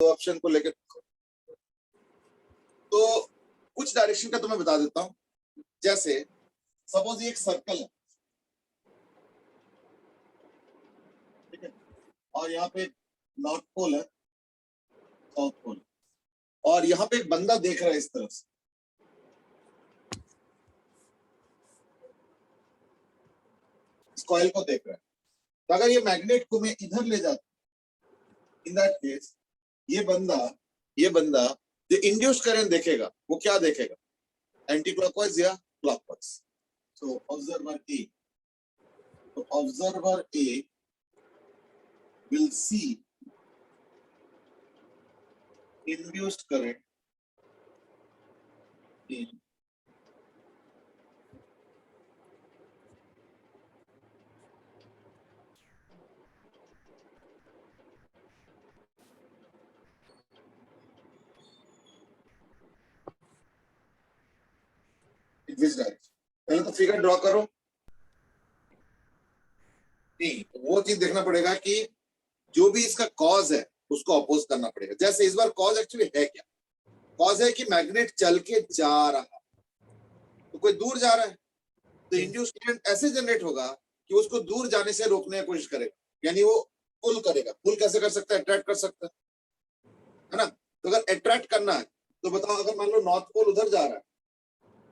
दो ऑप्शन को लेकर तो कुछ डायरेक्शन का तो मैं बता देता हूं। जैसे सपोज ये एक सर्कल है, ठीक है, और यहाँ पे नॉर्थ पोल है, साउथ पोल, और यहाँ पे एक बंदा देख रहा है इस तरफ से, इस कॉइल को देख रहा है। तो अगर ये मैग्नेट को मैं इधर ले जाता, इन दैट केस ये बंदा जो इंड्यूस्ड करंट देखेगा वो क्या देखेगा, एंटी क्लॉकवाइज या clockwise. So observer A will see induced current in which direction। पहले तो फिगर ड्रॉ करो। नहीं, वो चीज देखना पड़ेगा कि जो भी इसका कॉज है उसको अपोज करना पड़ेगा। जैसे इस बार कॉज एक्चुअली है क्या, कॉज है कि मैग्नेट चल के जा रहा है, तो कोई दूर जा रहा है तो इंड्यूस्ड करंट ऐसे जनरेट होगा कि उसको दूर जाने से रोकने की कोशिश करेगा, यानी वो पुल करेगा। पुल कैसे कर सकता है, अट्रैक्ट कर सकता है ना। तो अगर अट्रैक्ट करना है तो बताओ, अगर मान लो नॉर्थ पोल उधर जा रहा है,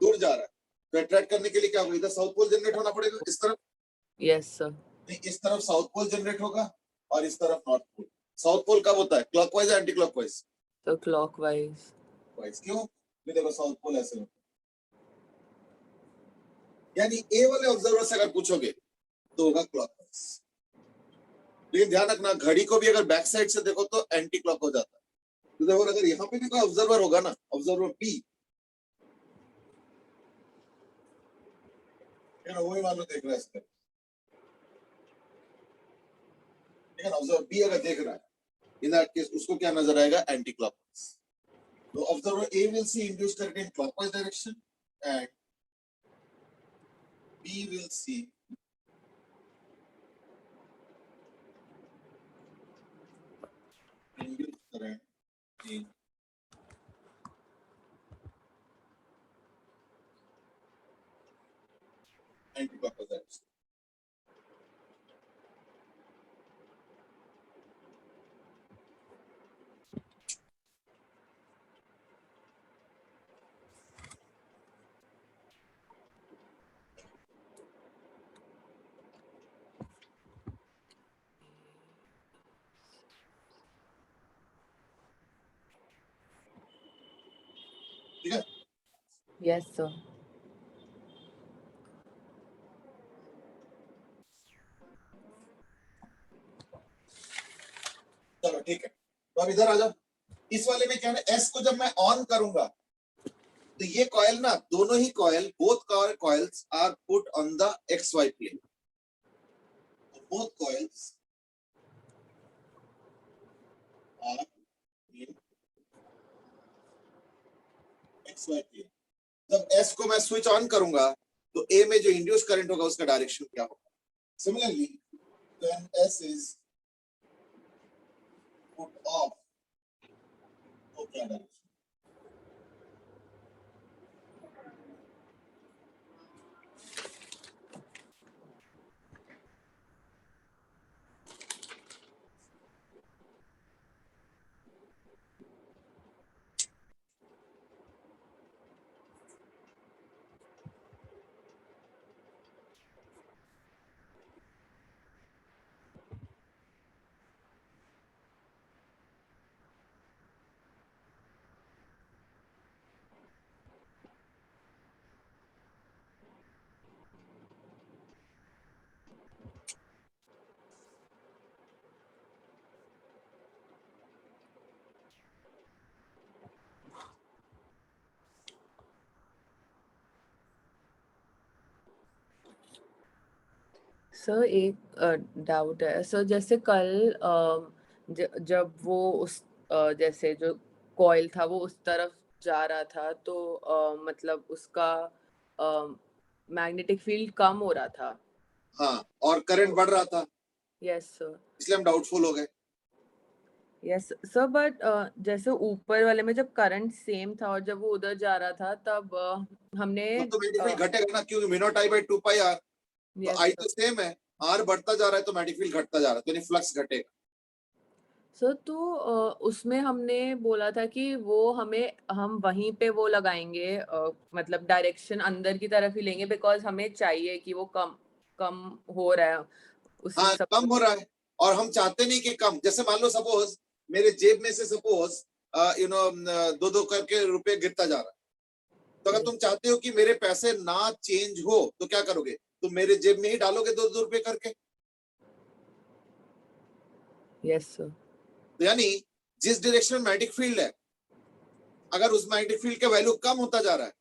दूर जा रहा है, तो अट्रैक्ट करने के लिए क्या होगा, इधर साउथ पोल जनरेट होना पड़ेगा, इस तरफ। Yes sir. नहीं, इस तरफ साउथ पोल जनरेट होगा और इस तरफ नॉर्थ पोल। साउथ पोल कब होता है, क्लॉकवाइज या एंटी क्लॉकवाइज? तो क्लॉकवाइज। क्यों, देखो साउथ पोल ऐसे होता है। यानी ए वाले ऑब्जर्वर से अगर पूछोगे तो होगा क्लॉकवाइज। लेकिन ध्यान रखना, घड़ी को भी अगर बैक साइड से देखो तो एंटी क्लॉक हो जाता है। तो देखो अगर यहाँ पे भी कोई ऑब्जर्वर होगा ना, ऑब्जर्वर बी, वही मान लो देख रहा है इसका, लेकिन ऑब्जर्वर बी अगर देख रहा है, इन दैट केस उसको क्या नजर आएगा, एंटी क्लॉकवाइज। तो observer A will see induced current in clockwise direction and B will see induced current in anti-clockwise direction। ठीक है, यस सर। चलो ठीक है, तो अब इधर आ जाओ। इस वाले में क्या है, एस को जब मैं ऑन करूंगा तो ये कॉइल ना, दोनों ही coil, both coils are put on the X Y plane. Both coils are in X Y plane. जब एस को मैं स्विच ऑन करूंगा तो ए में जो इंड्यूस करंट होगा उसका डायरेक्शन क्या होगा। Similarly when S is put off तो क्या डायरेक्शन। सर एक डाउट है सर, जैसे कल जब वो उस जैसे जो कॉइल था वो उस तरफ जा रहा था तो मतलब उसका मैग्नेटिक फील्ड कम हो रहा था। हाँ, और करंट बढ़ रहा था। Yes sir. इसलिए हम डाउटफुल हो गए। यस सर, बट जैसे ऊपर वाले में जब करंट सेम था और जब वो उधर जा रहा था तब हमने तब तो मैग्नेटिक फील्ड घटेगा ना, क्योंकि mu naught I by 2 pi R, तो यस आई सर। तो सेम है, आर बढ़ता जा रहा है तो मैग्नेटिक फील्ड घटता जा रहा है, तो यानी फ्लक्स घटेगा। सर तो उसमें हमने बोला था कि वो हम वहीं पे वो लगाएँगे, मतलब डायरेक्शन अंदर की तरफ ही लेंगे बिकॉज़ हमें चाहिए कि वो कम कम हो रहा है, उससे हाँ, सब कम कुछ। हो रहा है और हम चाहते नहीं कि कम, जैसे मान लो सपोज मेरे जेब में से सपोज दो दो करके रुपए गिरता जा रहा है, तो अगर यस, तुम चाहते हो कि मेरे पैसे ना चेंज हो तो क्या करोगे, तुम मेरे जेब में ही डालोगे दो दो रुपए करके। Yes sir. तो यानी जिस डायरेक्शन में मैग्नेटिक फील्ड है, अगर उस मैग्नेटिक फील्ड का वैल्यू कम होता जा रहा है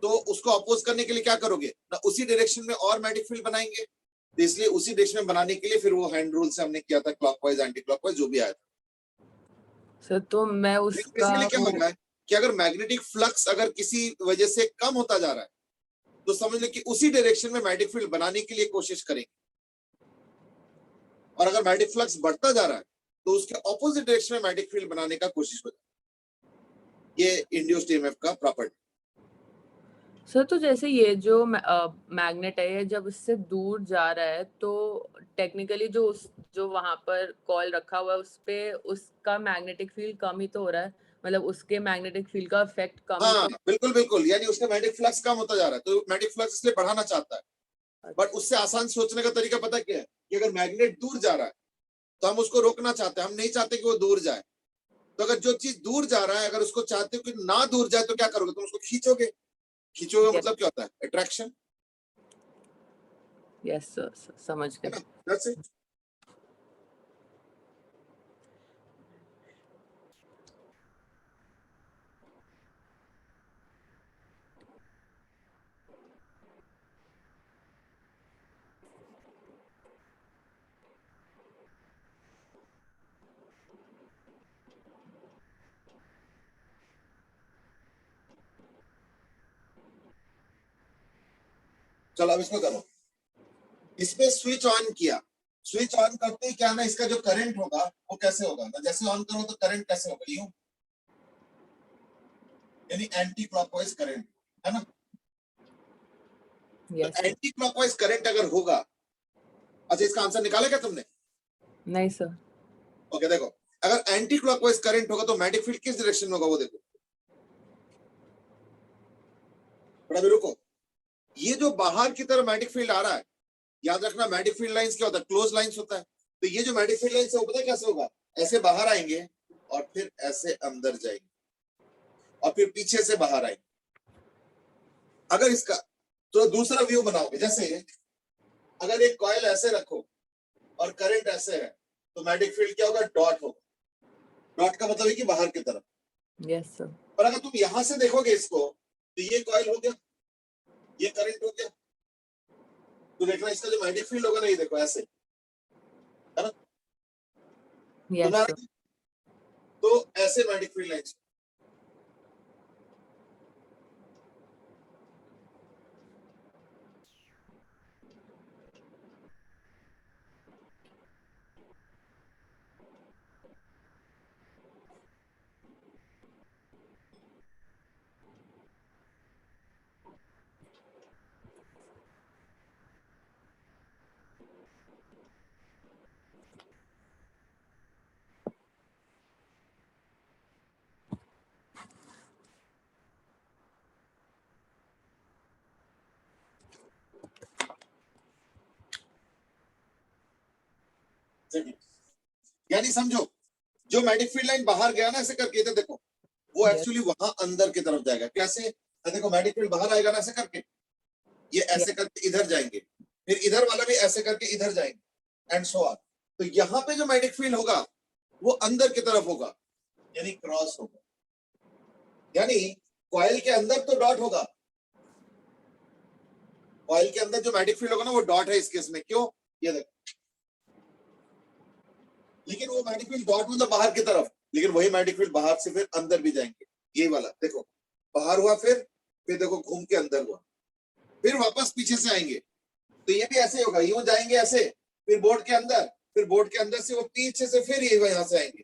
तो उसको अपोज करने के लिए क्या करोगे ना, उसी डायरेक्शन में और मैग्नेटिक फील्ड बनाएंगे। तो इसलिए उसी डायरेक्शन में बनाने के लिए फिर वो हैंड रूल से हमने किया था, क्लॉकवाइज एंटी क्लॉकवाइज जो भी आया था। सर तो मैं उसका बेसिकली क्या वो होगा है कि अगर मैग्नेटिक फ्लक्स अगर किसी वजह से कम होता जा रहा है तो समझ लो कि उसी डायरेक्शन में मैग्नेटिक फील्ड बनाने के लिए कोशिश करेंगे, और अगर मैग्नेटिक फ्लक्स बढ़ता जा रहा है तो उसके ऑपोजिट डायरेक्शन में मैग्नेटिक फील्ड बनाने का कोशिश हो जाए। ये इंड्यूस्ड ईएमएफ का प्रॉपर्टी। सर तो जैसे ये जो मैग्नेट है ये जब इससे दूर जा रहा है तो टेक्निकली जो वहाँ पर कॉइल रखा हुआ है उस पे उसका मैग्नेटिक फील्ड कम ही तो हो रहा है, मतलब उसके मैग्नेटिक फील्ड का इफेक्ट कम ही हाँ तो। बिल्कुल बिल्कुल, यानी उसका मैग्नेटिक फ्लक्स कम होता जा रहा है तो मैग्नेटिक फ्लक्स इसलिए बढ़ाना चाहता है। बट अच्छा, उससे आसान सोचने का तरीका पता क्या है कि अगर मैग्नेट दूर जा रहा है तो हम उसको रोकना चाहते हैं, हम नहीं चाहते कि वो दूर जाए। तो अगर जो चीज दूर जा रहा है अगर उसको चाहते हो कि ना दूर जाए तो क्या करोगे, तुम उसको खींचोगे। खींचोगे यस, मतलब क्या होता है, अट्रैक्शन, यस सर, समझ है गए। ना, दैट्स इट। चलो अब इसमें करो, इसमें स्विच ऑन किया, स्विच ऑन करते ही क्या ना इसका जो करंट होगा वो कैसे होगा ना, जैसे ऑन करो तो करंट कैसे होगा, यूं, यानी एंटी क्लॉकवाइज करंट, है ना। तो yes sir. Anti clockwise current अगर होगा, अच्छा इसका आंसर निकाला क्या तुमने? नहीं सर। ओके देखो, अगर एंटी क्लॉकवाइज करंट होगा तो मैग्नेटिक फील्ड किस डायरेक्शन में होगा वो देखो। बड़ा भी रुको, ये जो बाहर की तरफ मैग्नेटिक फील्ड आ रहा है, याद रखना मैग्नेटिक फील्ड लाइंस क्या होता है, क्लोज लाइंस होता है। तो ये जो मैग्नेटिक फील्ड लाइंस है वो पता है कैसे होगा, ऐसे बाहर आएंगे और फिर ऐसे अंदर जाएंगे और फिर पीछे से बाहर आएंगे। अगर इसका तो दूसरा व्यू बनाओगे, जैसे अगर एक कॉइल ऐसे रखो और करंट ऐसे है तो मैग्नेटिक फील्ड क्या होगा, डॉट होगा। डॉट का मतलब है कि बाहर की तरफ। Yes sir. और अगर तुम यहां से देखोगे इसको तो ये कॉइल हो गया, ये करंट हो गया, तो देखना इसका जो मैग्नेटिक फील्ड होगा ना ये देखो ऐसे, है ना, यस सर। तुम्हारा तो ऐसे मैग्नेटिक फील्ड लाइंस। यानी समझो, जो मैग्नेटिक फील्ड लाइन बाहर गया ना ऐसे करके, इधर देखो, वो यस, एक्चुअली वहां अंदर की तरफ जाएगा। कैसे, देखो मैग्नेटिक फील्ड बाहर आएगा ना ऐसे करके, ये यस, ऐसे करके इधर जाएंगे, फिर इधर वाला भी ऐसे करके इधर जाएंगे एंड सो ऑन। तो यहाँ पे जो मैग्नेटिक फील्ड होगा वो अंदर की तरफ होगा, यानी क्रॉस होगा। यानी कॉइल के अंदर तो डॉट होगा, कॉइल के अंदर जो मैग्नेटिक फील्ड होगा ना वो डॉट है इस केस में, क्यों, ये देखो। लेकिन वो मैग्नेटिक फील्ड डॉट मतलब बाहर की तरफ, लेकिन वही मैग्नेटिक फील्ड बाहर से फिर अंदर भी जाएंगे। ये वाला देखो, बाहर हुआ, फिर देखो घूम के अंदर हुआ, फिर वापस पीछे से आएंगे। तो ये भी ऐसे होगा, यूं जाएंगे ऐसे, फिर बोर्ड के अंदर, फिर बोर्ड के अंदर से वो पीछे से फिर ये यहाँ से आएंगे,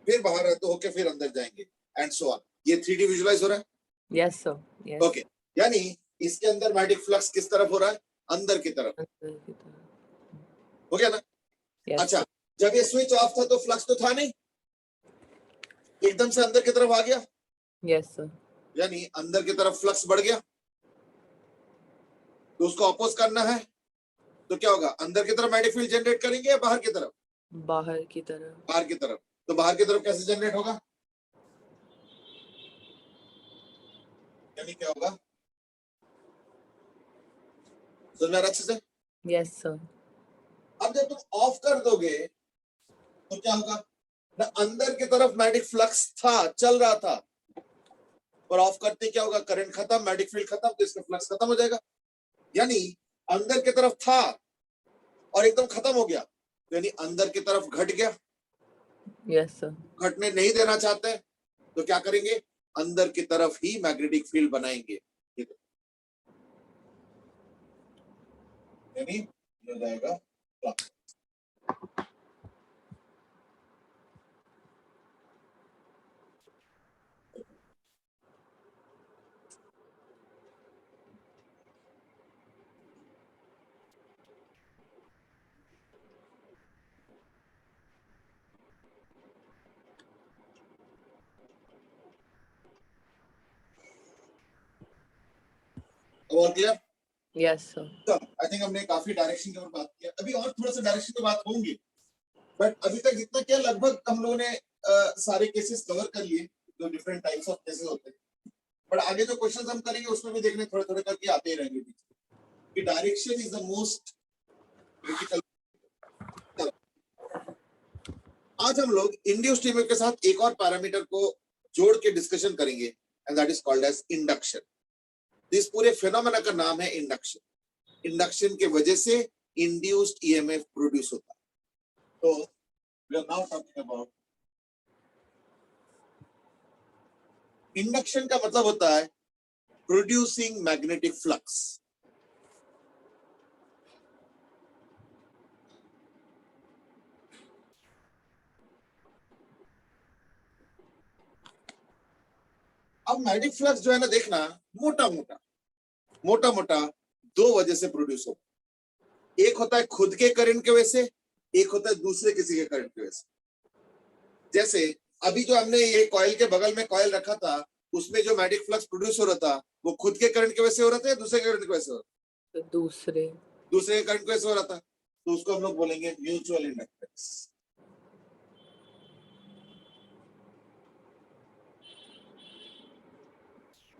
फिर बाहर तो होके फिर अंदर जाएंगे, एंड सो ऑन। ये 3D विजुअलाइज हो रहा है? Yes sir, yes. ओके, यानी इसके अंदर मैग्नेटिक फ्लक्स किस तरफ हो रहा है? अंदर की तरफ। अंदर की तरफ। हो गया ना? यस अच्छा, जब ये स्विच ऑफ था तो फ्लक्स तो था नहीं, एकदम से अंदर की तरफ आ गया, यस सर। यानी अंदर की तरफ फ्लक्स बढ़ गया, तो उसको अपोज करना है तो क्या होगा? अंदर की तरफ मैग्नेटिक फील्ड जनरेट करेंगे या बाहर की तरफ? बाहर की तरफ। बाहर की तरफ। तो बाहर की तरफ कैसे जनरेट होगा? यानी क्या होगा? समझ में आ रहा अच्छे से? Yes sir. अब जब तुम ऑफ कर दोगे तो क्या होगा ना? अंदर की तरफ मैग्नेटिक फ्लक्स था, चल रहा था, और ऑफ करते क्या होगा? करंट खत्म, मैग्नेटिक फील्ड खत्म, तो इसका फ्लक्स खत्म हो जाएगा। यानी अंदर की तरफ था और एकदम खत्म हो गया, यानी अंदर की तरफ घट गया। Yes sir. घटने नहीं देना चाहते तो क्या करेंगे? अंदर की तरफ ही मैग्नेटिक फील्ड बनाएंगे, यानी हो जाएगा फ्लक्स। और क्लियर? Yes sir. तो आई थिंक हमने काफी डायरेक्शन के ऊपर बात किया, अभी और थोड़ा सा डायरेक्शन पे बात होंगी, बट अभी तक जितना क्या लगभग हम लोगों ने सारे केसेस कवर कर लिए, जो डिफरेंट टाइप्स ऑफ केसेस होते हैं। बट आगे जो क्वेश्चंस हम करेंगे उसमें भी देखने थोड़े थोड़े करके आते ही रहेंगे कि direction is the most critical. आज हम लोग इंड्यूस्ड ईएमएफ के साथ एक और पैरामीटर को जोड़ के डिस्कशन करेंगे, and that is called as induction. इस पूरे फिनोमेना का नाम है इंडक्शन। इंडक्शन के वजह से इंड्यूस्ड ईएमएफ प्रोड्यूस होता है। तो we are now talking about induction. का मतलब होता है प्रोड्यूसिंग मैग्नेटिक फ्लक्स। अब मैग्नेटिक फ्लक्स जो है ना, देखना, मोटा मोटा मोटा मोटा दो वजह से प्रोड्यूस होता है। एक होता है खुद के करंट की वजह से, एक होता है दूसरे किसी के करंट की वजह से। जैसे अभी जो हमने ये कॉइल के बगल में कॉइल रखा था, उसमें जो मैग्नेटिक फ्लक्स प्रोड्यूस हो रहा था वो खुद के करंट की वजह से हो रहा था या दूसरे के करंट की वजह से हो रहा था? तो दूसरे दूसरे के करंट की वजह से हो रहा था, तो उसको हम लोग बोलेंगे म्यूचुअल इंडक्टेंस।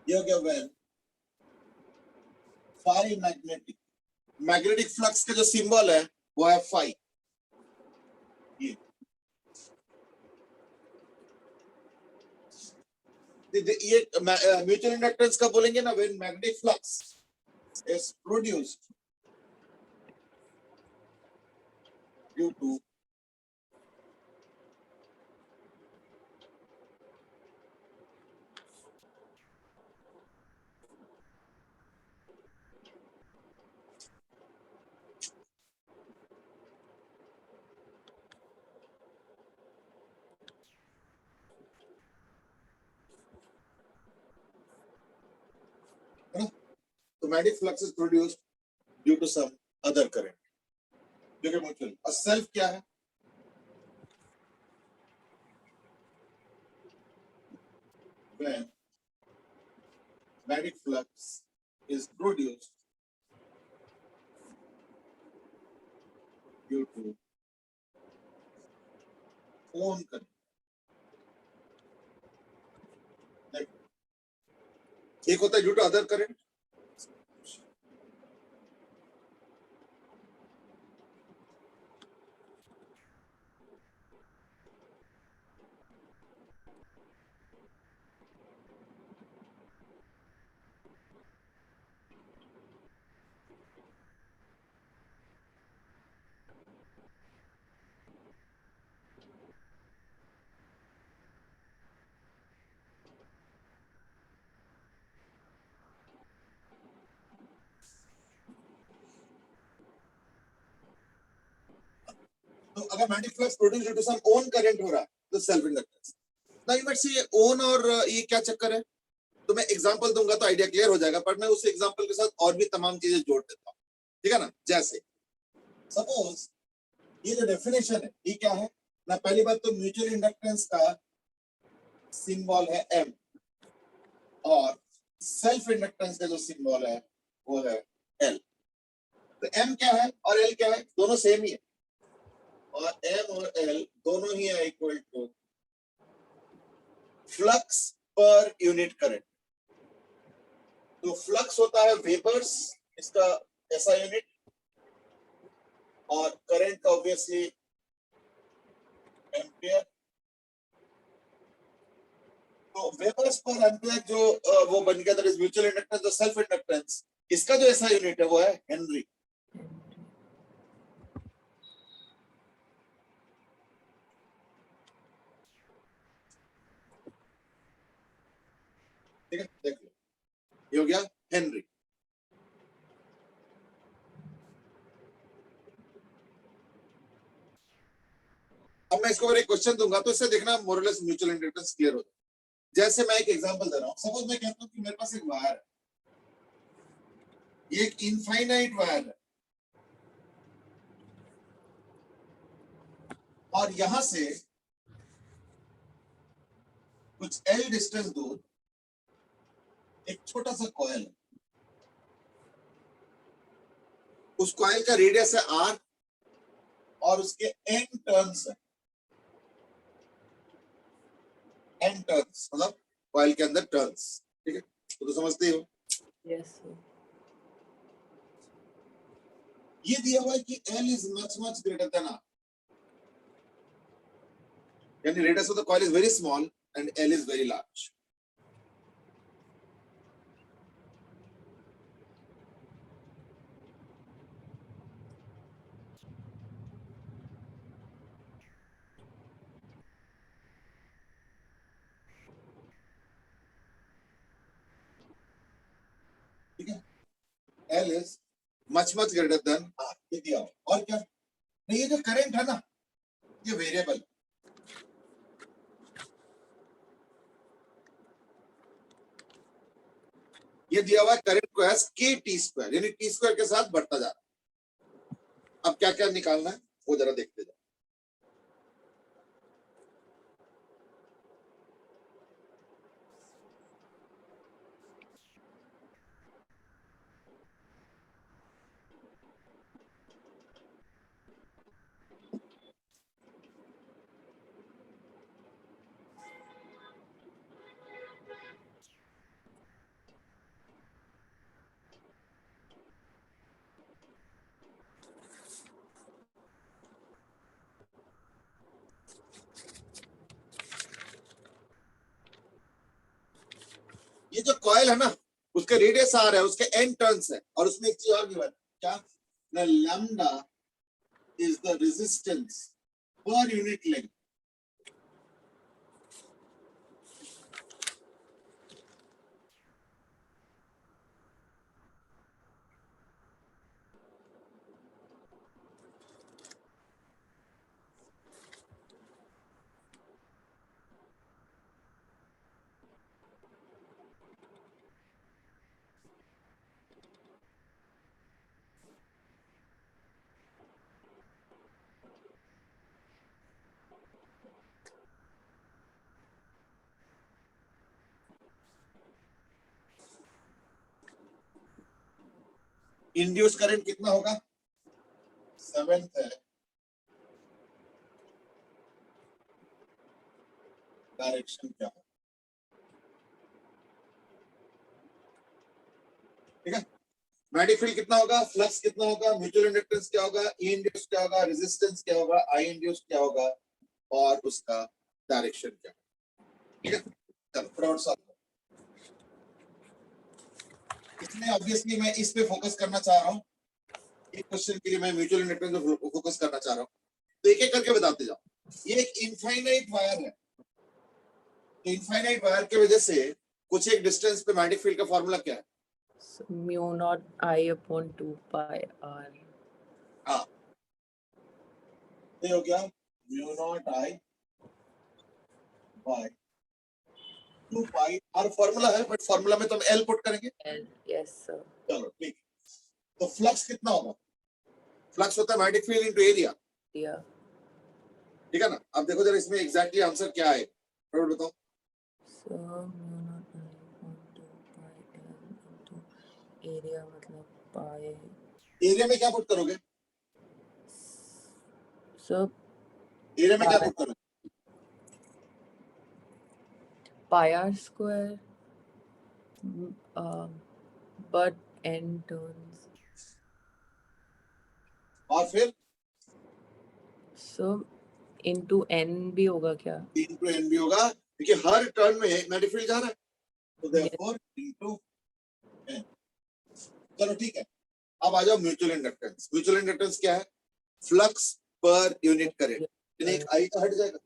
ये हो गया when phi magnetic. Magnetic flux का जो सिंबल है वो है फाई। ये म्यूचुअल इंडक्टेंस का बोलेंगे ना, when magnetic flux is produced due to तो magnetic flux is produced due to some other current, जो कि म्यूचुअल। और सेल्फ क्या है? When magnetic flux is produced due to own current, like एक होता है ड्यू टू अदर करंट, तो अगर magnetic flux produce due to some own current हो रहा है तो self inductance. Now you might say own और ये क्या चक्कर है, तो मैं एग्जांपल दूंगा तो आइडिया क्लियर हो जाएगा, पर मैं उस एग्जांपल के साथ और भी तमाम चीजें जोड़ देता हूँ, ठीक है ना। जैसे सपोज ये जो डेफिनेशन है ये क्या है ना, पहली बात तो म्यूचुअल इंडक्टेंस का सिंबल है M और सेल्फ इंडक्टेंस का जो सिंबल है वो है L। तो M क्या है और L क्या है, दोनों सेम ही है, और M और L दोनों ही है इक्वल टू फ्लक्स पर यूनिट करंट। तो फ्लक्स होता है वेबर्स, इसका ऐसा यूनिट, और करंट का ऑब्वियसली एम्पियर। तो वेबर्स पर एम्पियर जो वो बन गया, दैट इज म्यूचुअल इंडक्टेंस। जो सेल्फ इंडक्टेंस इसका जो ऐसा यूनिट है वो है हेनरी। ठीक है, देख लो ये हो गया हेनरी। अब मैं इसको एक क्वेश्चन दूंगा तो इससे देखना मोरलेस म्यूचुअल इंडक्टेंस क्लियर हो जाए। जैसे मैं एक एग्जांपल दे रहा हूं, सपोज मैं कहता हूं कि मेरे पास एक वायर है, ये एक इनफाइनाइट वायर है, और यहां से कुछ L डिस्टेंस दूर एक छोटा सा कॉइल है, उस कॉइल का रेडियस है R और उसके N टर्न्स है। N टर्न्स मतलब कॉइल के अंदर टर्न्स, ठीक है, तो समझते हो। Yes, sir. ये दिया हुआ है कि L is much greater than R, यानी radius of the coil is very small and L is very large. ठीक है, L is much greater than R, ये दिया हुआ। और क्या, नहीं ये जो करंट है ना ये वेरिएबल, ये दिया हुआ है करंट को एज k t स्क्वायर, यानी t स्क्वायर के साथ बढ़ता जा रहा है। अब क्या क्या निकालना है वो जरा देखते जाओ। ये जो कॉइल है ना उसके रेडियस R है, उसके N टर्न्स है, और उसमें एक चीज और गिवन, क्या, lambda is the resistance per unit length. Induce current कितना होगा, 7th है, डायरेक्शन क्या होगा, ठीक है। मैग्नेटिक फील्ड कितना होगा, फ्लक्स कितना होगा, म्यूचुअल इंडक्टेंस क्या होगा, ई इंड्यूस क्या होगा, रेजिस्टेंस क्या होगा, आई इंड्यूस क्या होगा, और उसका डायरेक्शन क्या होगा, ठीक है। चलो फटाफट साथ इसमें ऑब्वियसली मैं इस पे फोकस करना चाह रहा हूँ, एक क्वेश्चन के लिए मैं म्यूचुअल इंडक्टेंस पे फोकस करना चाह रहा हूँ, तो एक एक करके बताते जाओ। ये एक इनफाइनाइट वायर है, तो इनफाइनाइट वायर की वजह से कुछ एक डिस्टेंस पे मैग्नेटिक फील्ड का फॉर्मूला क्या है, So, mu naught I upon 2 pi R. हाँ, ये हो गया म्यू नॉट आई बाय 2 पाई। और फॉर्मूला है, बट फॉर्मूला में तो हम एल पुट करेंगे। yes sir, चलो ठीक है। तो फ्लक्स कितना होगा? फ्लक्स होता है magnetic field into area, yeah, ठीक है ना? अब देखो जरा इसमें एग्जैक्टली आंसर क्या है, फटाफट बताओ। so mu not I upon 2 pi l into area मतलब pi, एरिया में क्या पुट करोगे? so एरिया में क्या pi पुट करोगे? pi r square, um, but n turns, और फिर so into n भी होगा क्या? इनटू एन भी होगा, क्योंकि हर टर्न में मैग्नेटिक फील्ड जा रहा है, तो Yes, देयरफॉर इनटू एन। चलो ठीक है। अब आ जाओ म्यूचुअल इंडक्टेंस। म्यूचुअल इंडक्टेंस क्या है? फ्लक्स पर यूनिट करंट। यानी एक आई तो हट जाएगा,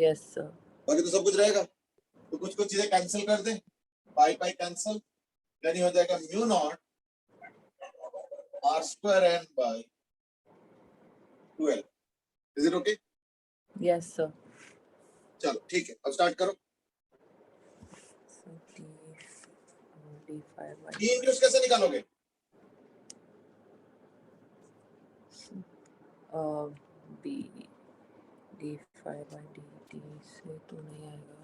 yes sir, बाकी तो सब कुछ रहेगा। तो कुछ कुछ चीजें कैंसिल कर दें, पाई पाई कैंसिल, यानी हो जाएगा mu naught R square N by 12। Is it okay? yes sir, चलो ठीक है, अब स्टार्ट करो। so d5 by D induce कैसे निकालोगे? b d5 by dt से तो नहीं आएगा,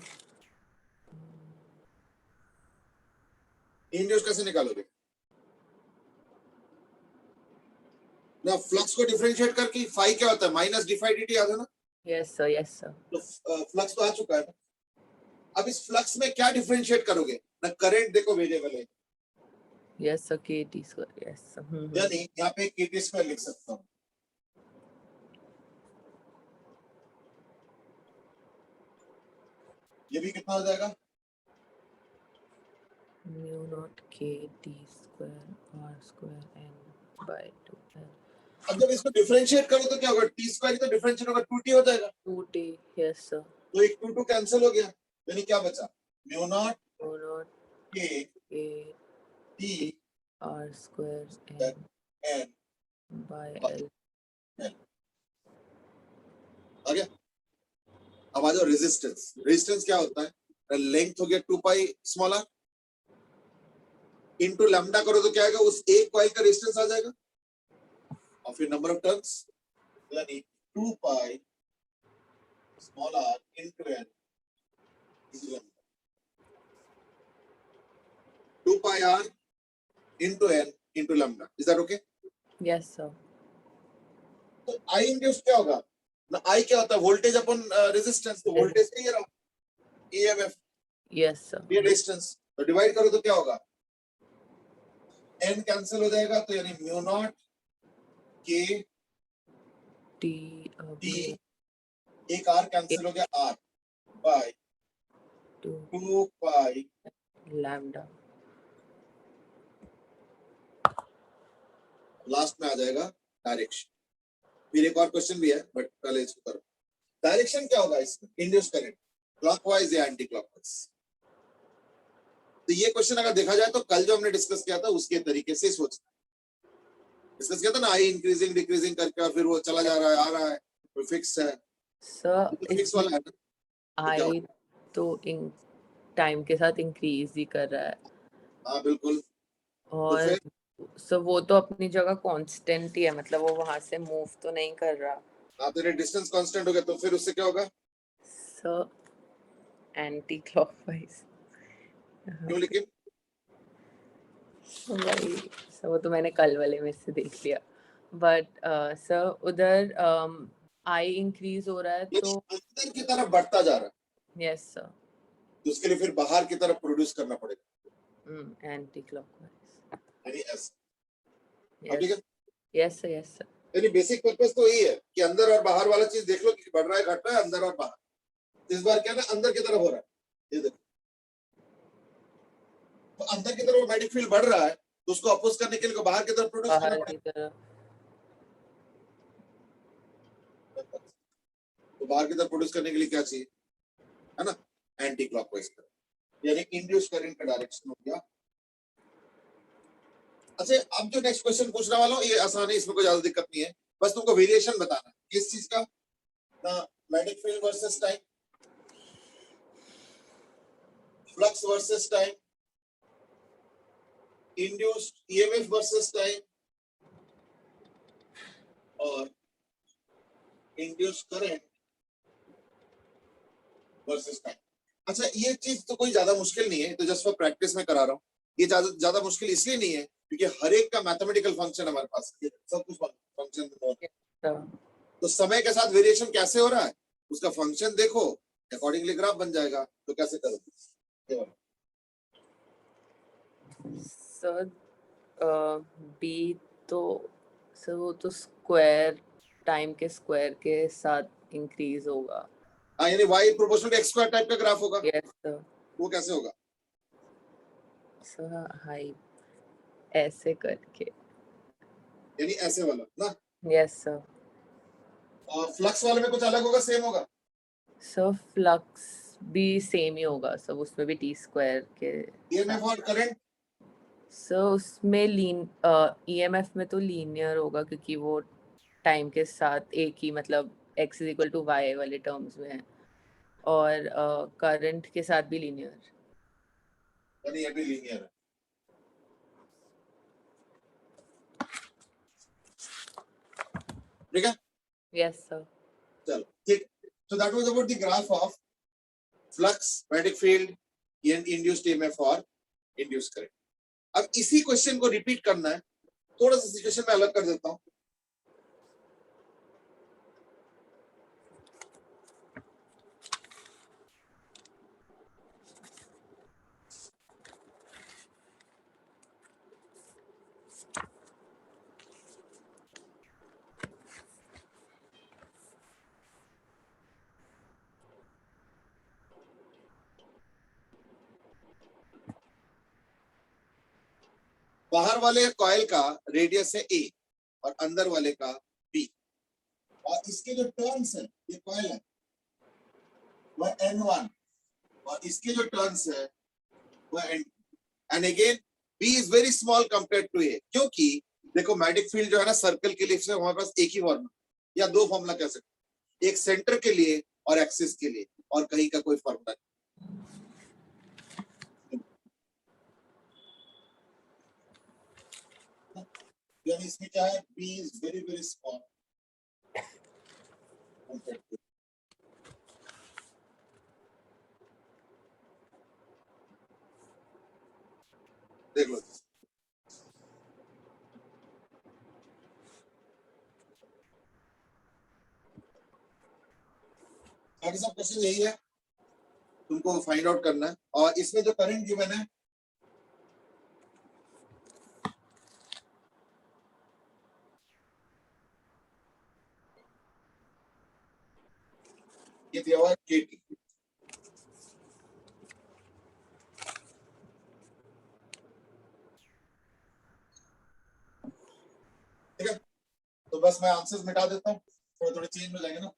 डी इंड्यूस कैसे निकालोगे? ना फ्लक्स को डिफरेंशिएट करके फाई क्या होता है? माइनस डी फाई डी याद है ना? yes sir, yes sir, तो फ्लक्स तो आ चुका है ना। अब इस फ्लक्स में क्या डिफरेंशिएट करोगे? ना करंट देखो वेरिएबल है, yes sir, kt square, yes sir, यानी यहाँ पे केटी स्क्वायर लिख सकता हूँ। ये भी कितना हो जाएगा? mu not kt square r square n by 2n, अब जब इसको डिफरेंशिएट करो तो क्या होगा? टी स्क्वायर तो डिफरेंशिएट होगा, 2t हो जाएगा। 2t, yes sir, तो एक 2 कैंसिल हो गया, यानी क्या बचा? Mu naught mu not K kt T r square n N by l, आ गया। अब आ जाओ रेजिस्टेंस। रेजिस्टेंस क्या होता है? लेंथ हो गया 2 pi small R into lambda करो तो क्या आएगा? उस एक कॉइल का रेजिस्टेंस आ जाएगा, और फिर नंबर ऑफ टर्न्स, यानी 2 pi small R into N into lambda. 2 pi R into N into lambda. Is that okay? yes sir, तो आई इंड्यूस क्या होगा ना? आई क्या होता है? वोल्टेज अपन रेजिस्टेंस। तो वोल्टेज का ये रहा ईएमएफ, yes sir, ये रेजिस्टेंस। तो डिवाइड करो तो क्या होगा? एन कैंसिल हो जाएगा, तो यानी mu naught K t T, एक आर कैंसिल हो गया, R by 2 2 pi lambda, last में आ जाएगा डायरेक्शन। फिर एक और क्वेश्चन भी है, बट पहले इसको करो। डायरेक्शन क्या होगा इसमें? इंड्यूस करंट क्लॉकवाइज या एंटी क्लॉकवाइज? तो ये क्वेश्चन अगर देखा जाए तो कल जो हमने डिस्कस किया था उसके तरीके से सोचना। डिस्कस किया था ना, आई इंक्रीजिंग डिक्रीजिंग करके, और फिर वो चला जा रहा है, आ रहा है, कोई फिक्स है, sir फिक्स इसमें वाला है ना? तो क्या I तो टाइम के साथ इंक्रीज ही कर रहा है, हाँ बिल्कुल। तो और फिर सो वो तो अपनी जगह कांस्टेंट ही है, मतलब वो वहां से मूव तो नहीं कर रहा, आप तेरे डिस्टेंस कांस्टेंट हो गया, तो फिर उससे क्या होगा? सो एंटी क्लॉकवाइज, क्यों? लेकिन वही सो वो तो मैंने कल वाले में से देख लिया, बट सर उधर आई इंक्रीज हो रहा है ये तो अंदर की तरफ बढ़ता जा रहा है, यस सर, तो उसके लिए फिर बाहर की तरफ प्रोड्यूस करना पड़ेगा, एंटी क्लॉकवाइज, यानी ऐसा। ठीक है, यस सर, यस सर, यानी बेसिक पर्पस तो यही है कि अंदर और बाहर वाला चीज देख लो कि बढ़ रहा है घट रहा है, अंदर और बाहर। इस बार क्या ना, अंदर की तरफ हो रहा है, ये देखो। तो अंदर की तरफ मैग्नेटिक फील्ड बढ़ रहा है, तो उसको अपोज करने के लिए बाहर की तरफ प्रोड्यूस करना बाहर की पड़ेगा। तरफ, तो बाहर की तरफ प्रोड्यूस करने के लिए क्या चाहिए, है ना? एंटी क्लॉकवाइज करंट, यानी इंड्यूस करंट का डायरेक्शन हो गया। अच्छा, अब जो नेक्स्ट क्वेश्चन पूछने वाला हूँ ये आसान है, इसमें कोई ज्यादा दिक्कत नहीं है। बस तुमको वेरिएशन बताना है किस चीज का, ना magnetic field versus time, flux versus time, induced EMF versus time और इंड्यूस्ड करंट वर्सेस टाइम। अच्छा, ये चीज तो कोई ज्यादा मुश्किल नहीं है, तो जस्ट फॉर प्रैक्टिस में करा रहा हूँ। ये ज्यादा मुश्किल इसलिए नहीं है क्योंकि हर एक का मैथमेटिकल फंक्शन हमारे पास है, सब कुछ फंक्शन। तो समय के साथ वेरिएशन कैसे हो रहा है उसका फंक्शन देखो, अकॉर्डिंगली ग्राफ बन जाएगा। तो कैसे करोगे? सर बी तो सर वो तो स्क्वायर टाइम के स्क्वायर के साथ इंक्रीज होगा। हाँ, यानी y proportional to x square type का ग्राफ होगा। Yes sir. वो कैसे होगा? सर हाई ऐसे करके। यानी ऐसे वाला ना। Yes sir. और फ्लक्स वाले में कुछ अलग होगा, सेम होगा? सर फ्लक्स भी सेम ही होगा सर, उसमें भी टी स्क्वायर के ईएमएफ और करंट? सर उसमें ईएमएफ में तो लीनियर होगा क्योंकि वो टाइम के साथ एक ही मतलब x is equal to Y वाले टर्म्स में है, और करंट के साथ भी लीनियर। यानी ये भी लीनियर है। ठीक है? Yes sir. चलो ठीक। So that was about the graph of flux, magnetic field, and induced EMF or induced current. अब इसी क्वेश्चन को रिपीट करना है, थोड़ा सा सिचुएशन में अलग कर देता हूं। बाहर वाले कॉइल का रेडियस है a और अंदर वाले का b, और इसके जो टर्न्स है, ये कॉइल है वह n1 और इसके जो टर्न्स है वह n2, and again b is very small compared to a, क्योंकि देखो मैग्नेटिक फील्ड जो है ना सर्कल के लिए हमारे पास एक ही फॉर्मूला या दो फॉर्मूला कह सकते हैं, एक सेंटर के लिए और एक्सिस के लिए, और कहीं का कोई फॉर्मूला नहीं। यानी इसमें क्या है, b is very very small compared to, देख लो। बाकी सब क्वेश्चन यही है, तुमको फाइंड आउट करना है। और इसमें जो करंट गिवन है ये दिया हुआ है KT। ठीक है, तो बस मैं आंसर्स मिटा देता हूँ, थोड़े थोड़े चेंज हो जाएंगे ना।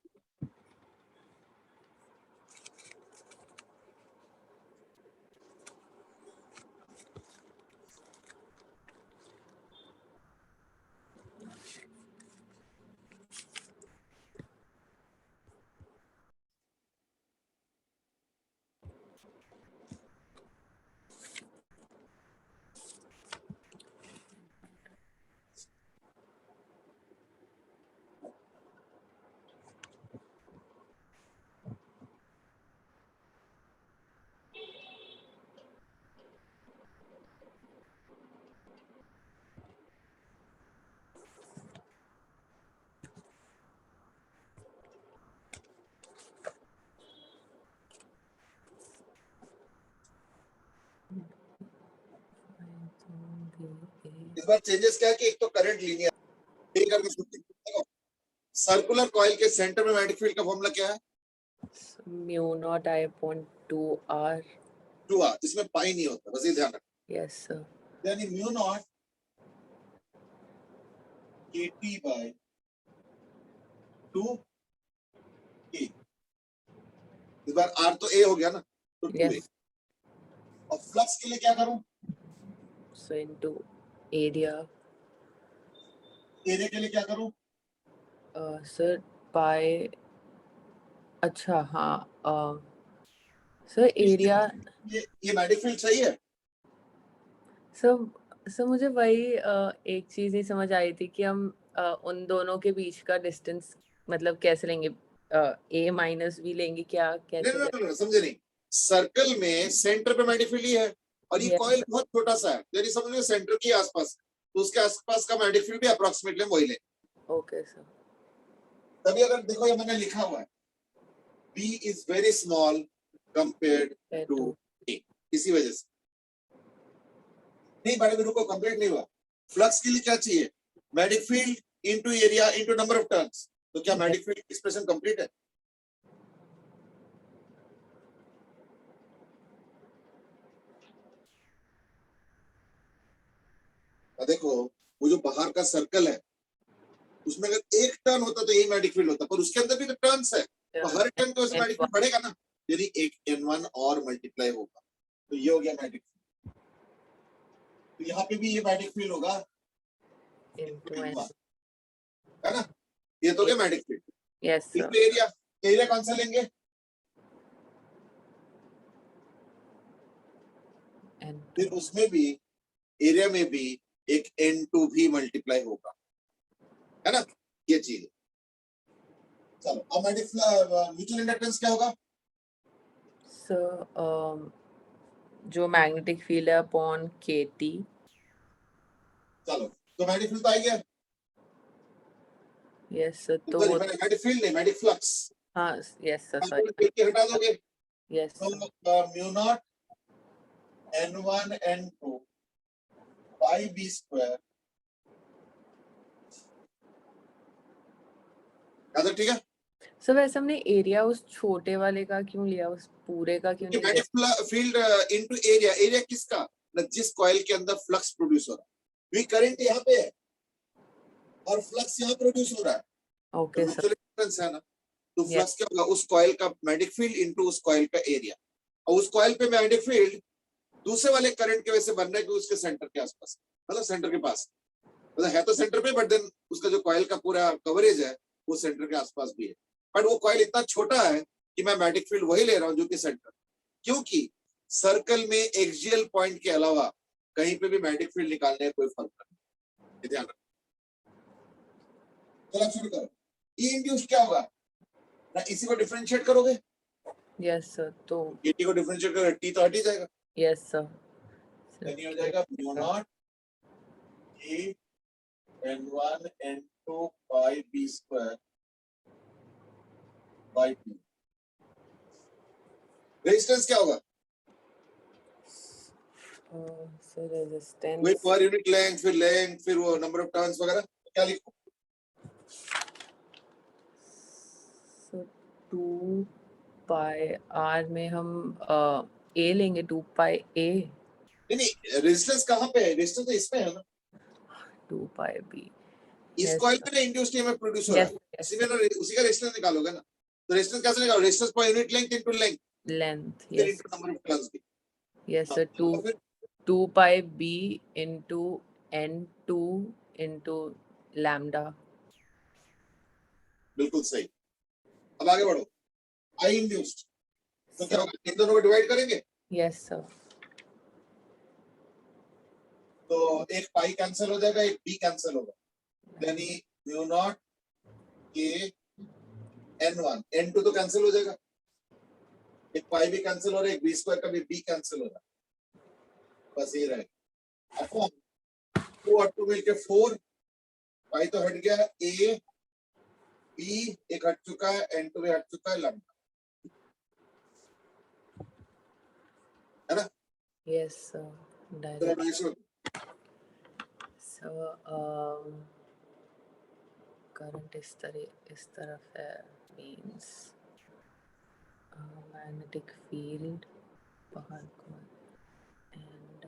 इस बार चेंजेस क्या है कि एक तो करंट लीनियर, ठीक है, सर्कुलर कॉइल के सेंटर में मैग्नेटिक फील्ड का फॉर्मूला क्या है? म्यू नॉट आई अपॉन 2r। 2r, इसमें पाई नहीं होता, बस ये ध्यान रखना। Yes sir. यानी mu not KT by 2a। इस बार r तो a हो गया ना, तो 2a। यस। और फ्लक्स के लिए क्या करूं? सो इनटू एरिया। एरिया के लिए क्या करूं? सर पाई, अच्छा हाँ, सर एरिया, ये मैग्नेटिक फील्ड सही है? सर मुझे वही एक चीज नहीं समझ आई थी कि हम उन दोनों के बीच का डिस्टेंस मतलब कैसे लेंगे, ए माइनस बी लेंगे क्या, कैसे नहीं कर? नहीं समझे नहीं। सर्कल में सेंटर पे मैग्नेटिक फील्ड ही है और ये यस कॉइल बहुत छोटा सा है, यानी समझ लो सेंटर के आसपास, तो उसके आसपास का मैग्नेटिक फील्ड भी अप्रोक्सीमेटली वही ले। Okay sir. तभी अगर देखो ये मैंने लिखा हुआ है B is very small compared to to A, इसी वजह से। नहीं बड़े बिंदु को कंप्लीट नहीं हुआ। फ्लक्स के लिए क्या चाहिए? Magnetic field into area into number of turns. तो क्या मैग्नेटिक फील्ड एक्सप्रेशन कंप्लीट है? देखो वो जो बाहर का सर्कल है उसमें अगर एक टर्न होता तो यही मैग्नेटिक फील्ड होता, पर उसके अंदर भी तो टर्न्स है, तो हर टर्न पे मैग्नेटिक फील्ड बढ़ेगा ना, यदि एक N1 और मल्टीप्लाई होगा तो ये हो गया मैग्नेटिक फील्ड। तो यहाँ पे भी ये मैग्नेटिक फील्ड होगा इनटू N1, एन। है ना? ये तो हो गया magnetic field. Yes sir. Into area, area कौन सा लेंगे? फिर उसमें भी एरिया में भी एक N2 भी मल्टीप्लाई होगा, है ना? ये चीज। चलो अब म्यूचुअल इंडक्टेंस क्या होगा? सर जो मैग्नेटिक फील्ड है अपॉन KT। चलो तो मैग्नेटिक फील्ड तो आ गया। यस सर, तो सॉरी वो मैग्नेटिक फील्ड नहीं, मैग्नेटिक फ्लक्स। हाँ यस सर, आपको सॉरी। KT हटा दोगे यस तो sir. Mu naught N1 N2 पाई B स्क्वायर, ठीक है? सर वैसे हमने एरिया उस छोटे वाले का क्यों लिया, उस पूरे का क्यों क्योंकि नहीं लिया? Magnetic field into area, area किसका? ना जिस कॉइल के अंदर फ्लक्स प्रोड्यूस हो रहा है। वी करंट यहाँ पे है और फ्लक्स यहाँ प्रोड्यूस हो रहा है, तो ओके सर। म्यूचुअल इंडक्टेंस है ना। तो यस फ्लक्स क्या होगा? उस कॉइल का मैग्नेटिक फील्ड इनटू उस कॉइल का एरिया, और उस कॉइल पे मैग्नेटिक फील्ड दूसरे वाले करंट की वजह से बन रहा है कि उसके सेंटर के आसपास, मतलब सेंटर के पास, मतलब है तो सेंटर पे, बट देन उसका जो कॉइल का पूरा कवरेज है वो सेंटर के आसपास भी है। बट वो कॉइल इतना छोटा है कि मैं मैग्नेटिक फील्ड वही ले रहा हूँ जो कि सेंटर, क्योंकि सर्कल में एक्सियल पॉइंट के अलावा कहीं पे भी मैग्नेटिक फील्ड निकालने का कोई फर्क नहीं, ये ध्यान रखो। चलो शुरू करो। ई इंड्यूस क्या होगा ना, इसी को डिफरेंशिएट करोगे, यस सर, तो टी को डिफरेंशिएट करोगे, टी तो हट ही जाएगा, यस सर। यानी हो जाएगा mu not a N1 N2 pi B square by 2। Resistance क्या होगा? सर वही रेजिस्टेंस पर यूनिट लेंथ, फिर वो नंबर ऑफ टर्न्स वगैरह, क्या लिखो? सर 2 पाई R में हम A लेंगे, 2 पाई A। नहीं रेजिस्टेंस कहाँ पे है? रेजिस्टेंस तो इसमें है ना, 2 पाई B। इस यस कॉइल पे ना इंड्यूस्ड ईएमएफ प्रोड्यूस हो रहा यस है, यस इसी में ना उसी का रेजिस्टेंस निकालोगे ना। तो रेजिस्टेंस कैसे निकालो? Resistance per unit length into length, length. फिर yes into number of turns भी। यस हाँ, सर, और फिर 2 pi B into N2 into lambda. बिल्कुल सही। अब आगे बढ़ो। आई इंड्यूस्ड तो क्या सर होगा? इन दोनों को डिवाइड करेंगे यस सर। तो एक पाई कैंसिल हो जाएगा, एक बी कैंसिल होगा, यानी म्यू नॉट के N1 N2 तो कैंसिल हो जाएगा, एक पाई भी कैंसिल हो रहा है, एक बी स्क्वायर का भी बी कैंसिल हो रहा है, बस ये रहेगा। अपॉन 2 और 2 मिलके 4, पाई तो हट गया, ए बी एक हट चुका है, N2 भी हट चुका है, लैम्डा, है ना? यस सर, तो डायरेक्ट। डायरेक्शन सर करंट इस तरफ है, मींस मैग्नेटिक फील्ड बाहर को, एंड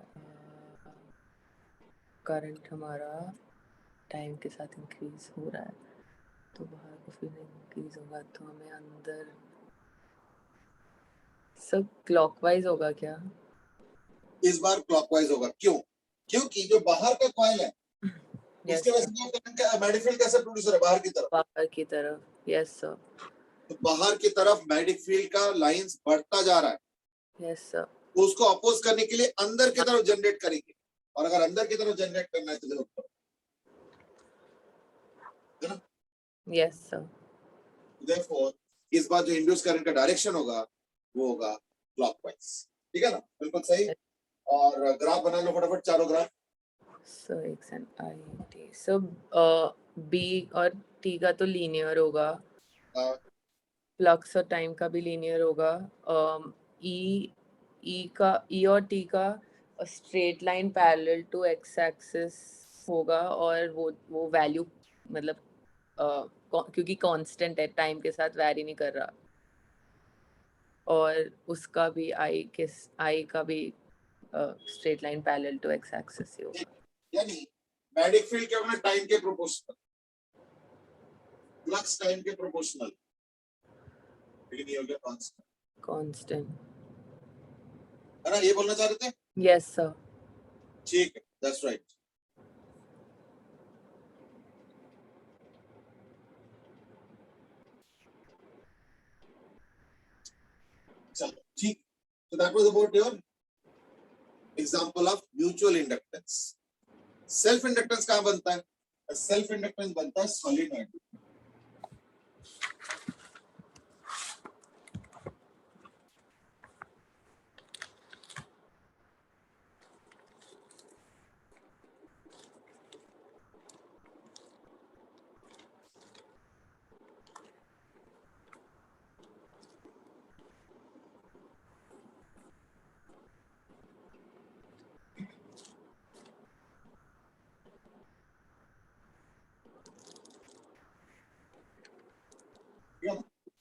करंट हमारा टाइम के साथ इंक्रीज हो रहा है, तो बाहर का फील्ड इंक्रीज होगा तो हमें अंदर। सब क्लॉकवाइज होगा क्या? इस बार क्लॉकवाइज होगा, क्यों? क्योंकि जो बाहर का कॉइल है Yes, उसके वजह sir. से करंट मैग्नेटिक फील्ड कैसे प्रोड्यूस हो रहा है बाहर की तरफ, बाहर की तरफ. Yes, sir. तो बाहर की तरफ मैग्नेटिक फील्ड का लाइंस बढ़ता जा रहा है, Yes, sir. तो उसको अपोज करने के लिए अंदर की तरफ जनरेट करेंगे, और अगर अंदर की तरफ जनरेट करना है तो देखो, है ना? Yes, sir. Therefore, इस बार जो इंड्यूस करंट का डायरेक्शन होगा वो होगा क्लॉकवाइज, ठीक है ना, बिल्कुल सही। और ग्राफ बना लो फटाफट, चारों graph. So X and I T. So B और T का तो लीनियर होगा, फ्लक्स और टाइम का भी लीनियर होगा. E और T का straight line parallel to X axis होगा, और वो वैल्यू मतलब क्योंकि कांस्टेंट है, टाइम के साथ वैरी नहीं कर रहा. और उसका भी I का भी straight line parallel to X axis ही होगा. यानी मैग्नेटिक फील्ड क्या होगा, टाइम के प्रोपोर्शनल, फ्लक्स टाइम के प्रोपोर्शनल, लेकिन ये हो गया कांस्टेंट, कांस्टेंट. है ना, ये बोलना चाह रहे थे? Yes sir. ठीक है, दैट्स राइट। चलो ठीक, so that was about your example of mutual inductance. Self inductance कहाँ बनता है? सेल्फ इंडक्टेंस बनता है solenoid.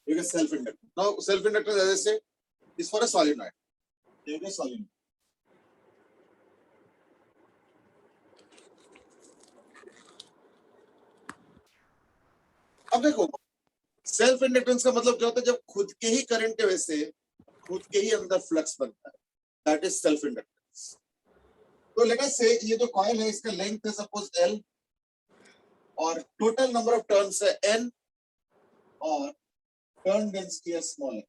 You get self inductance. Now self inductance, as I say, is for a solenoid. You get solenoid. अब देखो, self inductance का मतलब क्या होता है? जब खुद के ही करंट की वजह से खुद के ही अंदर फ्लक्स बनता है, दैट इज सेल्फ इंडक्टेंस। तो लेट अस से ये जो कॉइल है इसका लेंथ है सपोज L, और टोटल नंबर ऑफ टर्न्स है N, और टर्न डेंसिटी है स्मॉल n।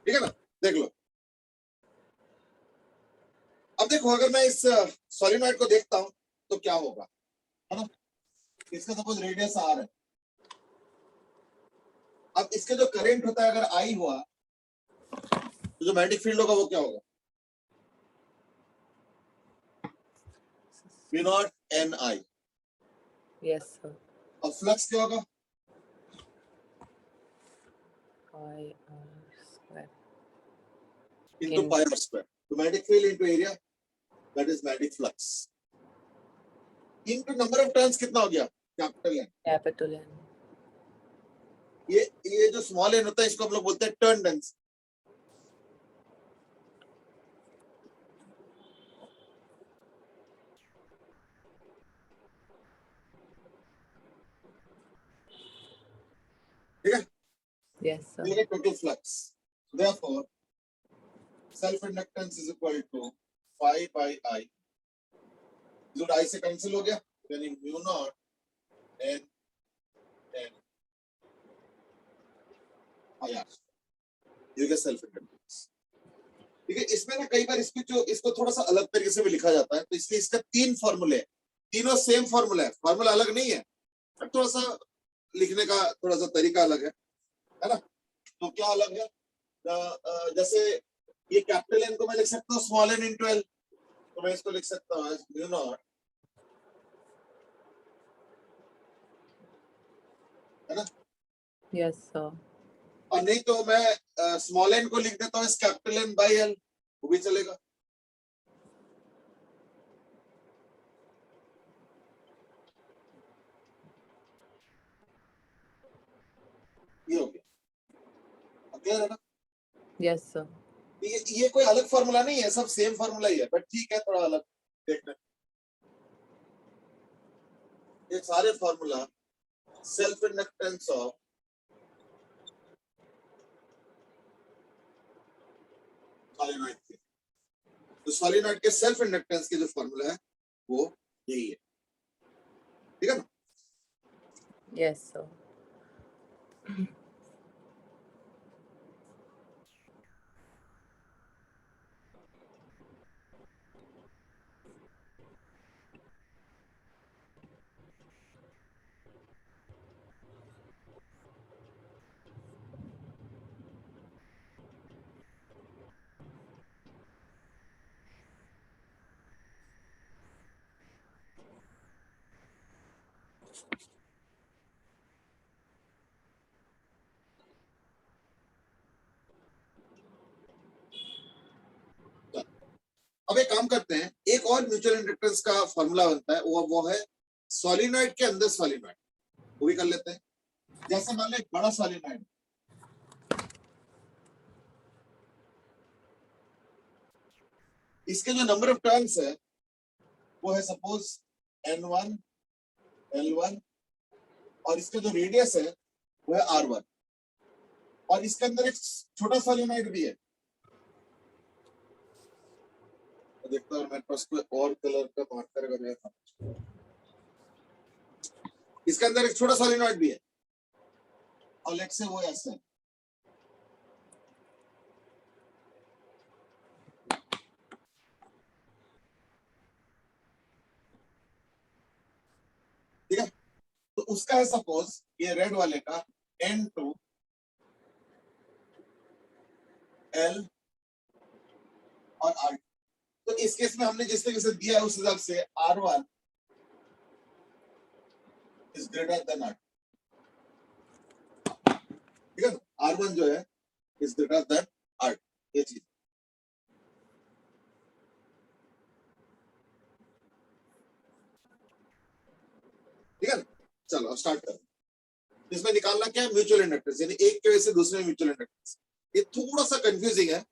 ठीक है ना, देख लो। अब देखो, अगर मैं इस सॉलिनॉइड को देखता हूं तो क्या होगा, है ना? इसका सपोज रेडियस R है। अब इसके जो करंट होता है, अगर I हुआ तो जो मैग्नेटिक फील्ड होगा वो क्या होगा? V not N I। Yes sir. और फ्लक्स क्या होगा? I R square. Into pi r square. So magnetic field into area, that is magnetic flux. Into number of turns कितना हो गया? Capital N। Capital N. ये जो small n होता है इसको हम लोग बोलते हैं टर्न डेंसिटी। ठीक है? Yes sir. ये total flux. Therefore, self inductance is equal to phi by I। जो I से कैंसिल हो गया, यानी mu not N N I R। ये क्या सेल्फ इंडक्टेंस। ठीक है, इसमें ना कई बार इसको थोड़ा सा अलग तरीके से भी लिखा जाता है, तो इसलिए इसका 3 फॉर्मूले हैं, तीनों सेम फॉर्मूला है, फॉर्मूला अलग नहीं है, पर थोड़ा सा लिखने का थोड़ा सा तरीका अलग है ना? तो क्या अलग है? जैसे ये कैपिटल N को मैं लिख सकता हूँ स्मॉल n इंटू L, तो मैं इसको लिख सकता हूँ म्यू नॉट, है ना? Yes sir. और नहीं तो मैं स्मॉल n को लिख देता हूँ इस कैपिटल N बाई L, वो भी चलेगा। ये हो गया, क्लियर है ना? Yes sir. ये कोई अलग फॉर्मूला नहीं है, सब सेम फॉर्मूला ही है, बट ठीक है थोड़ा अलग देखना। ये सारे formula self inductance of solenoid के, तो सॉलिनॉइड के सेल्फ इंडक्टेंस के जो फॉर्मूला है वो यही है, ठीक है ना? Yes, sir. अब एक काम करते हैं, एक और म्यूचुअल इंडक्टेंस का फॉर्मूला बनता है, वो है सॉलिनॉइड के अंदर सॉलिनॉइड, वो भी कर लेते हैं। जैसे मान लो एक बड़ा सॉलिनॉइड, इसके जो नंबर ऑफ टर्न्स है वो है सपोज N1 L1, और इसका जो रेडियस है वो है R1, और इसके अंदर एक छोटा सॉलिनॉइड भी है। तो देखता हूँ मेरे पास कोई और कलर का मार्कर अगर है, इसके अंदर एक छोटा सॉलिनॉइड भी है, और लेट्स से वो ऐसा है। ठीक है, तो उसका है सपोज ये रेड वाले का N2 L और R2। तो इस केस में हमने जिस तरीके से दिया है उस हिसाब से R1 is greater than R2, ठीक है, R1 जो है इज ग्रेटर देन R2, ये चीज, ठीक है। चलो स्टार्ट करें। इसमें निकालना क्या है, म्यूचुअल इंडक्टेंस, यानी एक के वजह से दूसरे में म्यूचुअल इंडक्टेंस। ये थोड़ा सा कंफ्यूजिंग है,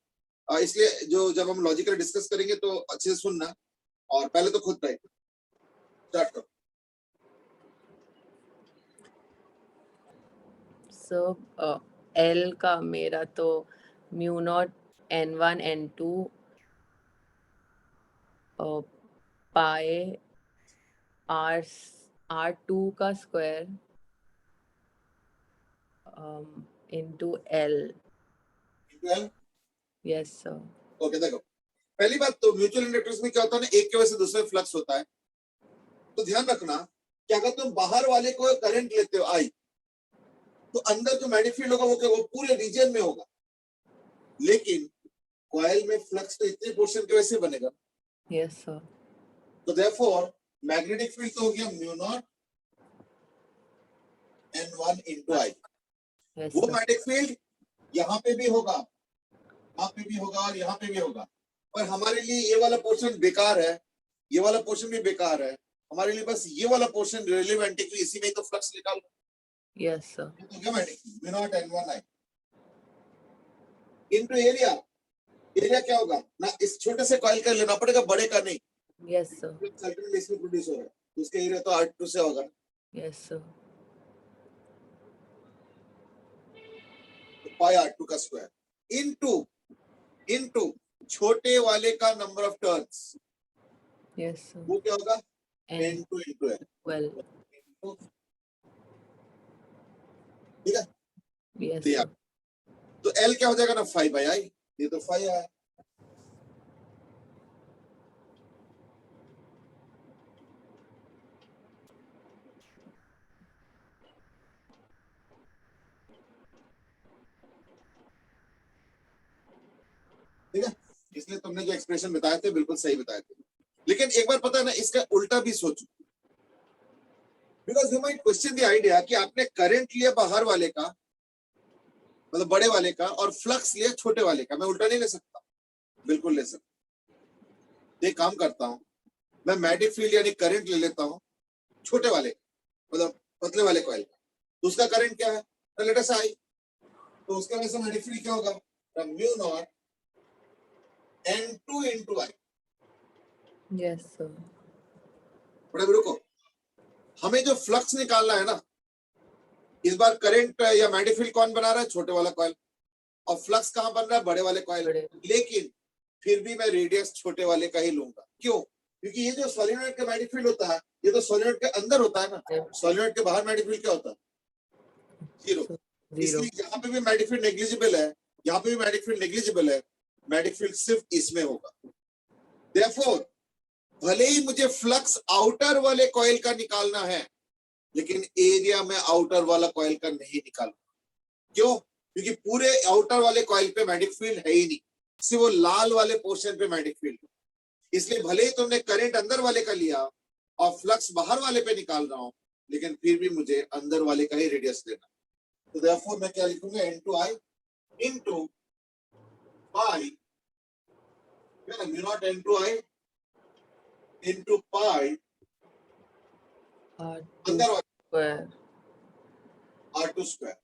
इसलिए जो जब हम लॉजिकल डिस्कस करेंगे तो अच्छे से सुनना, और पहले तो खुद टाइप स्टार्ट करो। So, L का मेरा तो म्यू नॉट N1 N2 पाए R2 का square into L. Yes, sir. Okay, देखो पहली बात तो म्यूचुअल इंडक्टेंस में क्या होता है ना, एक के वजह से दूसरे में फ्लक्स होता है। तो ध्यान रखना कि अगर तुम बाहर वाले को करंट लेते हो आई, तो अंदर जो मैग्नेटिक फील्ड होगा वो पूरे रीजन में होगा, लेकिन कॉइल में फ्लक्स तो इतने पोर्शन के वजह से बनेगा। Yes, sir. तो देयरफॉर मैग्नेटिक फील्ड तो हो गया mu naught N1 into I। Yes, वो sir. मैग्नेटिक फील्ड यहाँ पे भी होगा, यहाँ पे भी होगा और यहाँ पे भी होगा, पर हमारे लिए ये वाला पोर्शन बेकार है, ये वाला पोर्शन भी बेकार है, हमारे लिए बस ये वाला पोर्शन रिलेवेंट है, इसी में तो फ्लक्स निकाल लो। Yes, sir. तो क्या magnetic mu naught N1 I into area. Area क्या होगा ना, इस छोटे से कॉइल का लेना पड़ेगा, बड़े का नहीं। Yes, sir. सर्किट इसमें प्रोड्यूस हो रहा है, तो उसका एरिया तो R2 से होगा। Yes, sir. तो पाई R2 का स्क्वायर इनटू छोटे वाले का number of turns, Yes, sir. वो क्या होगा N12. N2 into L, ठीक है। Yes, दिया, sir. तो L क्या हो जाएगा ना 5/I, ये तो 5 है। ठीक है, इसलिए तुमने जो एक्सप्रेशन बताए थे बिल्कुल सही बताए थे, लेकिन एक बार पता है ना, इसका उल्टा भी सोचो, because you might question the idea कि आपने करंट लिया बाहर वाले का, मतलब बड़े वाले का, और फ्लक्स लिया छोटे वाले का, मैं उल्टा नहीं ले सकता? बिल्कुल ले सकता। एक काम करता हूं, मैं मैग्नेटिक फील्ड यानी करंट ले लेता हूं छोटे वाले, मतलब पतले वाले कॉइल का, तो उसका करंट क्या है, लेट अस आई, तो उसके वजह से मैग्नेटिक फील्ड क्या होगा, mu naught N2 into I। Yes, sir. थोड़ा भी रुको, हमें जो फ्लक्स निकालना है ना, इस बार करंट या मैग्नेटिक फील्ड कौन बना रहा है? छोटे वाला कॉइल, और फ्लक्स कहाँ बन रहा है? बड़े वाले कॉइल। बड़े लेकिन फिर भी मैं रेडियस छोटे वाले का ही लूंगा। क्यों? क्योंकि ये जो सोलेनोइड का मैग्नेटिक फील्ड होता है, ये तो सोलेनोइड के अंदर होता है ना, सोलेनोइड के बाहर मैग्नेटिक फील्ड क्या होता है? जीरो। जीरो। इसलिए यहाँ पे भी मैग्नेटिक फील्ड नेग्लिजिबल है, यहाँ पे भी मैग्नेटिक फील्ड नेग्लिजिबल है, मैग्नेटिक फील्ड सिर्फ इसमें होगा। देयरफॉर भले ही मुझे फ्लक्स आउटर वाले कॉइल का निकालना है, लेकिन एरिया में आउटर वाला कॉइल का नहीं निकालूंगा। क्यों? क्योंकि पूरे आउटर वाले कॉइल पे मैग्नेटिक फील्ड है ही नहीं, सिर्फ वो लाल वाले पोर्शन पे मैग्नेटिक फील्ड है। इसलिए भले ही तुमने करंट अंदर वाले का लिया और फ्लक्स बाहर वाले पे निकाल रहा हूं, लेकिन फिर भी मुझे अंदर वाले का ही रेडियस लेना। तो देयरफॉर मैं क्या लिखूंगा? N2I into pi, mu naught N2I into pi अंदर वाले स्क्वायर R2 स्क्वायर।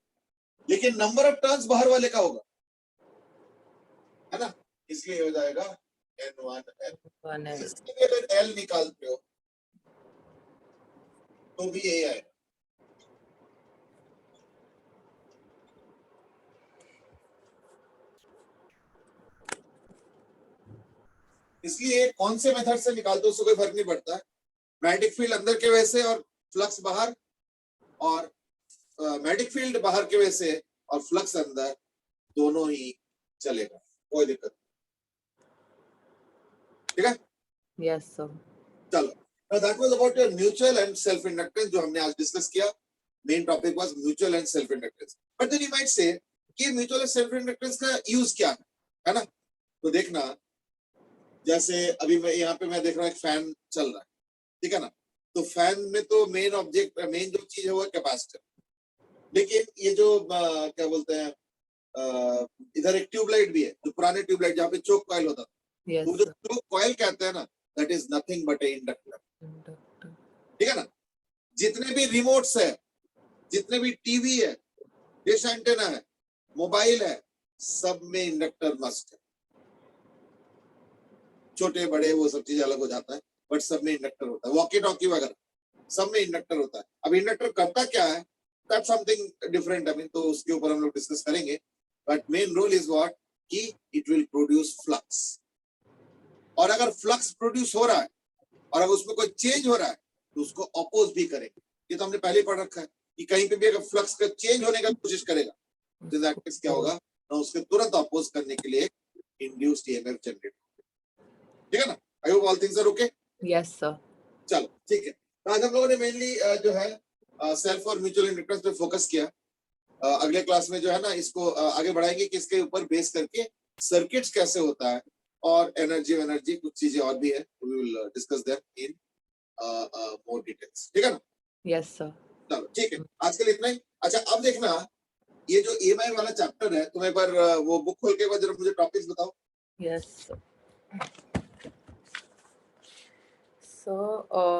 लेकिन नंबर ऑफ टर्न्स बाहर वाले का होगा, है ना, इसलिए हो जाएगा N1L। 1L। इसके लिए अगर L निकालते हो तो भी यही आएगा। इसलिए कौन से मेथड से निकालते हो उससे कोई फर्क नहीं पड़ता है। मैग्नेटिक फील्ड अंदर के वजह से और फ्लक्स बाहर, और मैग्नेटिक फील्ड बाहर के वजह से और फ्लक्स अंदर, दोनों ही चलेगा, कोई दिक्कत नहीं। ठीक है, यस सर। चलो, now that was about your mutual and self inductance जो हमने आज डिस्कस किया। Main topic was mutual and self inductance. But then you might say कि म्यूचुअल एंड सेल्फ इंडक्टेंस का यूज क्या है ना? तो देखना, जैसे अभी मैं यहाँ पे मैं देख रहा हूँ एक फैन चल रहा है, ठीक है ना, तो फैन में तो मेन ऑब्जेक्ट, मेन जो चीज है वो है कैपेसिटर। लेकिन ये जो क्या बोलते हैं, इधर एक ट्यूबलाइट भी है, जो पुराने ट्यूबलाइट जहाँ पे चोक कॉइल होता था, यस वो जो चोक कॉइल कहते हैं ना, that is nothing but A inductor. ठीक है ना? जितने भी रिमोट्स है, जितने भी टीवी है, डिश एंटेना है, मोबाइल है, सब में इंडक्टर मस्ट है। छोटे बड़े वो सब चीजें अलग हो जाता है, बट सब में इंडक्टर होता है। वॉकी टॉकी वगैरह सब में इंडक्टर होता है। अब इंडक्टर करता क्या है, that's something different, I mean, तो उसके ऊपर हम लोग डिस्कस करेंगे। But main role is what, कि इट विल प्रोड्यूस फ्लक्स। और अगर फ्लक्स प्रोड्यूस हो रहा है और अगर उसमें कोई चेंज हो रहा है तो उसको अपोज भी करेंगे। ये तो हमने पहले ही पढ़ रखा है कि कहीं पे भी अगर फ्लक्स का चेंज होने का कोशिश करेगा तो दैट मींस क्या होगा ना, उसके तुरंत अपोज करने के लिए इंड्यूस्ड ईएमएफ जनरेट। ठीक है ना? I hope all things are okay. Yes sir. चलो ठीक है, तो आज हम लोगों ने मेनली जो है सेल्फ और म्यूचुअल इंडक्टेंस पे फोकस किया। अगले क्लास में जो है ना, इसको आगे बढ़ाएंगे कि इसके ऊपर बेस करके सर्किट्स कैसे होता है, और एनर्जी कुछ चीजें और भी है, we will discuss them in more details. ठीक है ना? Yes sir. चलो ठीक है, आज के लिए इतना ही। अच्छा, अब देखना, ये जो ईएमआई वाला चैप्टर है, तुम एक बार वो बुक खोल के एक बार जरा मुझे टॉपिक्स बताओ। Yes sir. सो